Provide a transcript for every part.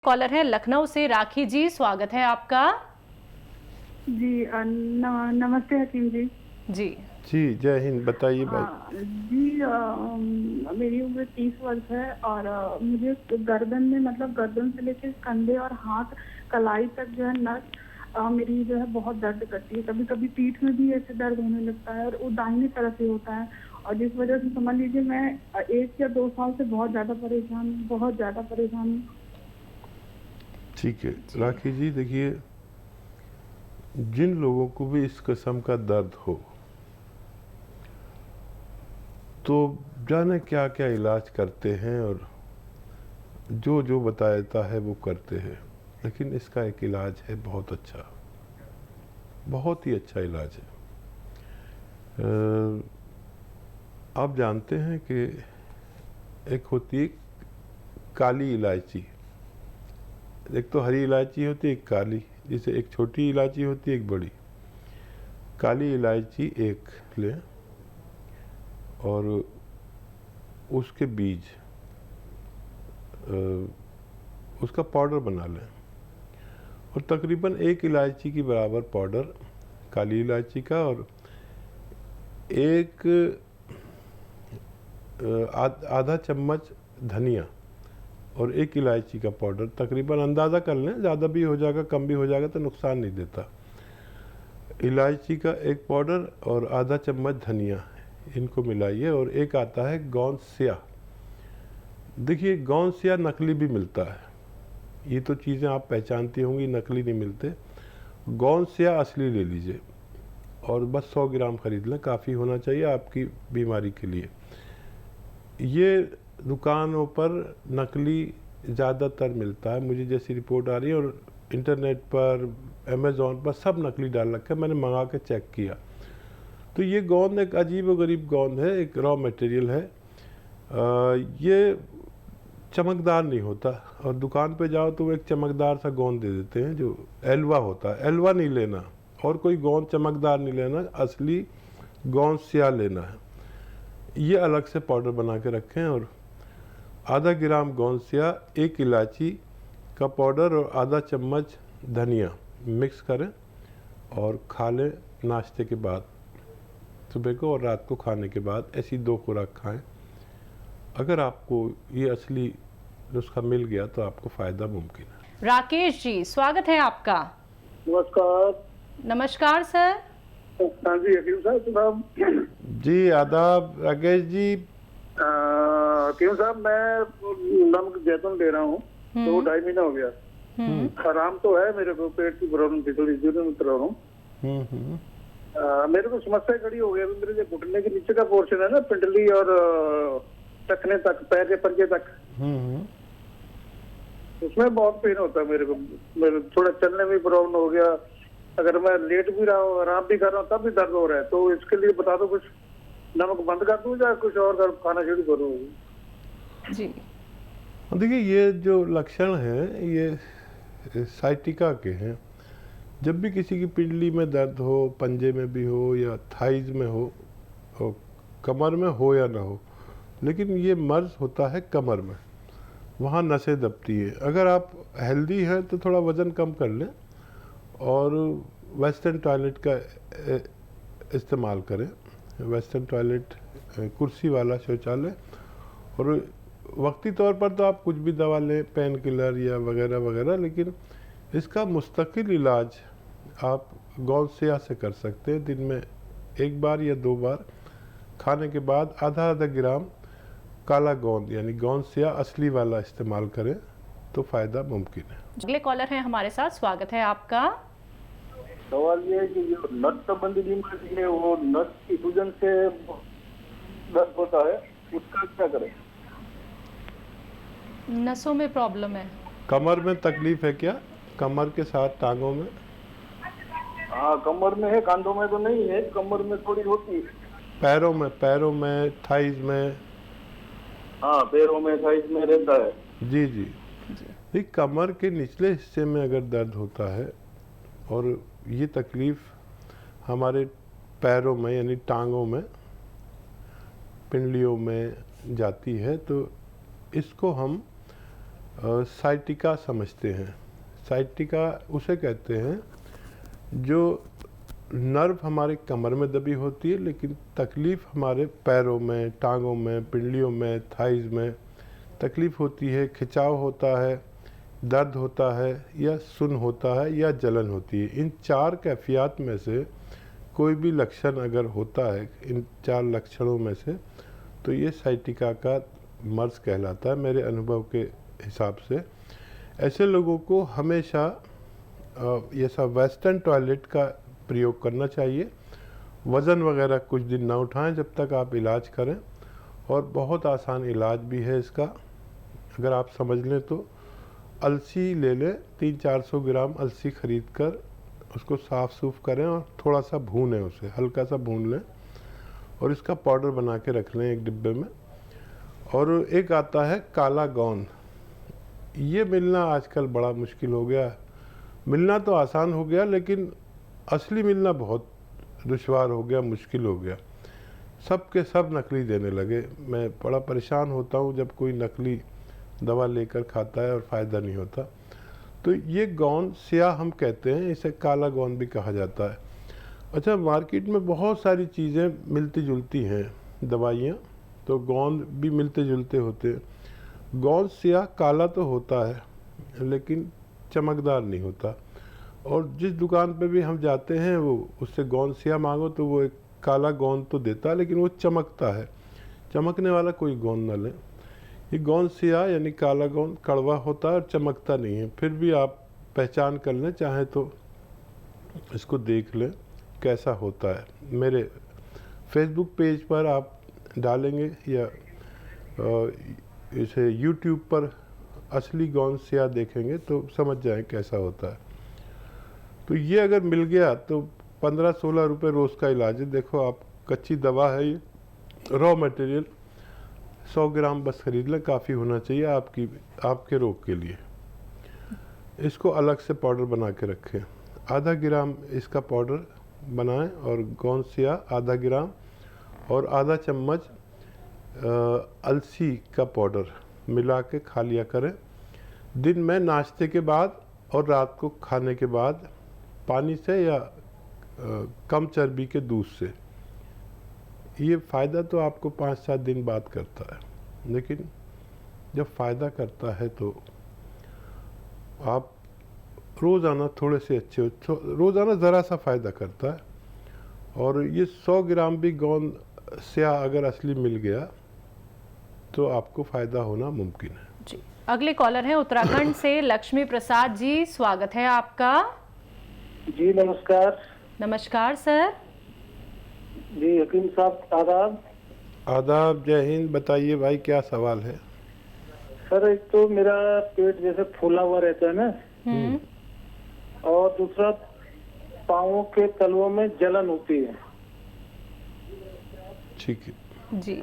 Collar है लखनऊ से राखी जी, स्वागत है आपका। जी नमस्ते हकीम जी। जी जी जय हिंद। बताइए भाई। जी मेरी उम्र 30 वर्ष है और मुझे गर्दन में मतलब गर्दन से लेकर कंधे और हाथ कलाई तक जो है नस मेरी जो है बहुत दर्द करती है। कभी कभी पीठ में भी ऐसे दर्द होने लगता है और वो दाहिनी तरफ ही होता है। और जिस वजह से समझ लीजिए मैं 1 या 2 साल से बहुत ज़्यादा परेशान हूँ। ठीक है राखी जी, देखिए जिन लोगों को भी इस किस्म का दर्द हो तो जाने क्या क्या इलाज करते हैं और जो जो बताता है वो करते हैं, लेकिन इसका एक इलाज है बहुत अच्छा, बहुत ही अच्छा इलाज है। आप जानते हैं कि एक होती है काली इलायची, एक तो हरी इलायची होती है, एक काली, जिसे एक छोटी इलायची होती है एक बड़ी। काली इलायची एक लें और उसके बीज उसका पाउडर बना लें और तकरीबन 1 इलायची की बराबर पाउडर काली इलायची का और एक आधा चम्मच धनिया और 1 इलायची का पाउडर, तकरीबन अंदाज़ा कर लें, ज़्यादा भी हो जाएगा कम भी हो जाएगा तो नुकसान नहीं देता। इलायची का एक पाउडर और आधा चम्मच धनिया, इनको मिलाइए। और एक आता है गौंसिया। देखिए गौंसिया नकली भी मिलता है, ये तो चीज़ें आप पहचानती होंगी, नकली नहीं मिलते। गौंसिया असली ले लीजिए और बस 100 ग्राम खरीद लें, काफ़ी होना चाहिए आपकी बीमारी के लिए। ये दुकानों पर नकली ज़्यादातर मिलता है, मुझे जैसी रिपोर्ट आ रही है, और इंटरनेट पर अमेज़ॉन पर सब नकली डाल रखा है, मैंने मंगा के चेक किया। तो ये गोंद एक अजीब व गरीब गोंद है, एक रॉ मटेरियल है। ये चमकदार नहीं होता और दुकान पे जाओ तो वो एक चमकदार सा गोंद दे देते हैं जो एलवा होता है। एलवा नहीं लेना और कोई गोंद चमकदार नहीं लेना, असली गोंद सिया लेना है। ये अलग से पाउडर बना के रखें और आधा ग्राम गोंद सिया, 1 इलायची का पाउडर और आधा चम्मच धनिया मिक्स करें और खा लें नाश्ते के बाद, सुबह को और रात को खाने के बाद। ऐसी 2 खुराक खाएं। अगर आपको ये असली नुस्खा मिल गया तो आपको फ़ायदा मुमकिन है। राकेश जी, स्वागत है आपका। नमस्कार। नमस्कार सर। हाँ जी हकीम साहब। जी आदाब राकेश जी। हकीम साहब, मैं नमक जैतून ले रहा हूँ तो 2.5 महीना हो गया। आराम तो है, मेरे को पेट की प्रॉब्लम थी, थोड़ी दूर में रहा हूँ। मेरे को समस्या खड़ी हो गई। मेरे जो घुटने के नीचे का पोर्शन है ना, पिंडली और टखने तक, पैर के पंजे तक, उसमें बहुत पेन होता है मेरे को। मेरे थोड़ा चलने में प्रॉब्लम हो गया, अगर मैं लेट भी रहा हूँ, आराम भी कर रहा हूँ, तब भी दर्द हो रहा है। तो इसके लिए बता दो, कुछ नमक बंद कर दूं या कुछ और खाना शुरू करूँ? जी देखिए ये जो लक्षण हैं ये साइटिका के हैं। जब भी किसी की पिंडली में दर्द हो, पंजे में भी हो या थाइज में हो, और कमर में हो या ना हो, लेकिन ये मर्ज होता है कमर में, वहाँ नसें दबती है। अगर आप हेल्दी हैं तो थोड़ा वज़न कम कर लें और वेस्टर्न टॉयलेट का इस्तेमाल करें। वेस्टर्न टॉयलेट कुर्सी वाला शौचालय। और वक्ती तौर पर तो आप कुछ भी दवा लें, पेन किलर या वगैरह वगैरह, लेकिन इसका मुस्तकिल इलाज आप गौंसिया से कर सकते हैं। दिन में 1 बार या 2 बार खाने के बाद आधा ग्राम काला गोंद यानी गोंसिया असली वाला इस्तेमाल करें तो फ़ायदा मुमकिन है। अगले कॉलर हैं हमारे साथ, स्वागत है आपका। सवाल ये है कि जो नस संबंधी बीमारी है, वो नस की सूजन से दर्द होता है, उसका क्या करें? नसों में प्रॉब्लम है। कमर में तकलीफ है क्या? कमर के साथ टांगों में? हाँ, कमर में है, कांधों में तो नहीं है, कमर में थोड़ी होती है। पैरों में थाइज में? हाँ, पैरों में, थाइज में रहता है। जी जी। ये कमर के निचले हिस्से में अगर दर्द होता है और ये तकलीफ़ हमारे पैरों में यानी टांगों में, पिंडलियों में जाती है, तो इसको हम साइटिका समझते हैं। साइटिका उसे कहते हैं जो नर्व हमारे कमर में दबी होती है, लेकिन तकलीफ़ हमारे पैरों में, टांगों में, पिंडलियों में, थाइज़ में तकलीफ़ होती है, खिंचाव होता है, दर्द होता है, या सुन्न होता है, या जलन होती है। इन 4 कैफियत में से कोई भी लक्षण अगर होता है, इन 4 लक्षणों में से, तो ये साइटिका का मर्ज़ कहलाता है मेरे अनुभव के हिसाब से। ऐसे लोगों को हमेशा ये सब वेस्टर्न टॉयलेट का प्रयोग करना चाहिए। वज़न वगैरह कुछ दिन ना उठाएं जब तक आप इलाज करें, और बहुत आसान इलाज भी है इसका। अगर आप समझ लें तो अलसी ले लें, 300-400 ग्राम अलसी ख़रीद कर उसको साफ़ सूफ करें और थोड़ा सा भूनें, उसे हल्का सा भून लें और इसका पाउडर बना के रख लें एक डिब्बे में। और एक आता है काला गोंद, ये मिलना आजकल बड़ा मुश्किल हो गया। मिलना तो आसान हो गया, लेकिन असली मिलना बहुत दुश्वार हो गया, मुश्किल हो गया। सब के सब नकली देने लगे। मैं बड़ा परेशान होता हूँ जब कोई नकली दवा लेकर खाता है और फ़ायदा नहीं होता। तो ये गोंद स्याह हम कहते हैं, इसे काला गोंद भी कहा जाता है। अच्छा, मार्केट में बहुत सारी चीज़ें मिलती जुलती हैं, दवाइयाँ, तो गोंद भी मिलते जुलते होते हैं। गोंद स्याह काला तो होता है, लेकिन चमकदार नहीं होता। और जिस दुकान पे भी हम जाते हैं, वो उससे गोंद स्याह मांगो तो वो एक काला गोंद तो देता है, लेकिन वो चमकता है। चमकने वाला कोई गोंद ना लें। ये गोंद स्याह यानी काला गोंद कड़वा होता है और चमकता नहीं है। फिर भी आप पहचान कर लें, चाहे तो इसको देख लें कैसा होता है। मेरे फेसबुक पेज पर आप डालेंगे या इसे यूट्यूब पर असली गोंद स्याह देखेंगे तो समझ जाएं कैसा होता है। तो ये अगर मिल गया तो 15-16 रुपये रोज़ का इलाज है। देखो आप, कच्ची दवा है ये, रॉ मटेरियल 100 ग्राम बस खरीद लें, काफ़ी होना चाहिए आपके रोग के लिए। इसको अलग से पाउडर बना के रखें। आधा ग्राम इसका पाउडर बनाएं और गोंद स्याह आधा ग्राम और आधा चम्मच अलसी का पाउडर मिला के खा लिया करें। दिन में नाश्ते के बाद और रात को खाने के बाद पानी से या कम चर्बी के दूध से। ये फ़ायदा तो आपको 5-7 दिन बाद करता है, लेकिन जब फ़ायदा करता है तो आप रोज़ाना थोड़े से अच्छे हो, रोज़ाना ज़रा सा फ़ायदा करता है। और ये 100 ग्राम भी गोंद स्याह अगर असली मिल गया तो आपको फ़ायदा होना मुमकिन है। जी, अगले कॉलर हैं उत्तराखंड से लक्ष्मी प्रसाद जी, स्वागत है आपका। जी नमस्कार। नमस्कार सर। जी हकीम साहब आदाब। आदाब, जय हिंद। बताइए भाई, क्या सवाल है? सर एक तो मेरा पेट जैसे फूला हुआ रहता है ना, और दूसरा पाँवों के तलवों में जलन होती है। ठीक है जी।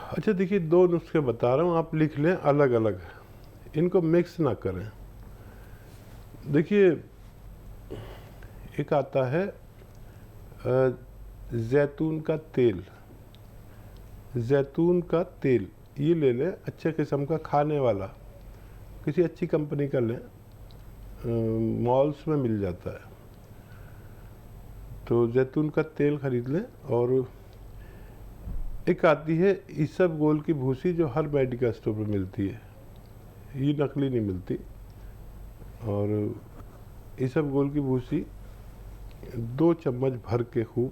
अच्छा देखिए, 2 नुस्खे बता रहा हूँ, आप लिख लें अलग अलग, इनको मिक्स ना करें। देखिए, एक आता है जैतून का तेल। जैतून का तेल ये ले लें, अच्छे किस्म का खाने वाला, किसी अच्छी कंपनी का लें, मॉल्स में मिल जाता है। तो जैतून का तेल खरीद लें। और एक आती है इसबगोल की भूसी, जो हर मेडिकल स्टोर पर मिलती है, ये नकली नहीं मिलती। और इसबगोल की भूसी 2 चम्मच भर के खूब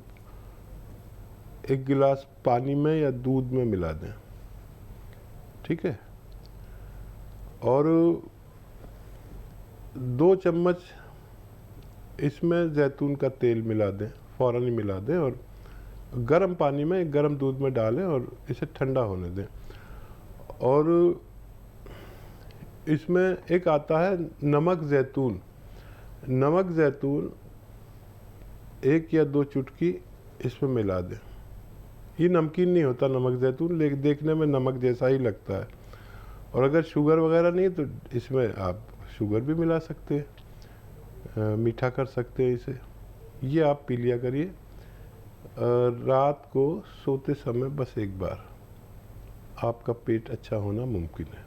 1 गिलास पानी में या दूध में मिला दें, ठीक है। और 2 चम्मच इसमें जैतून का तेल मिला दें, फ़ौरन ही मिला दें, और गर्म पानी में गर्म दूध में डालें और इसे ठंडा होने दें। और इसमें एक आता है नमक जैतून। नमक जैतून 1 या 2 चुटकी इसमें मिला दें। ये नमकीन नहीं होता नमक जैतून, लेकिन देखने में नमक जैसा ही लगता है। और अगर शुगर वगैरह नहीं है तो इसमें आप शुगर भी मिला सकते हैं, मीठा कर सकते हैं इसे। ये आप पी लिया करिए रात को सोते समय बस एक बार। आपका पेट अच्छा होना मुमकिन है।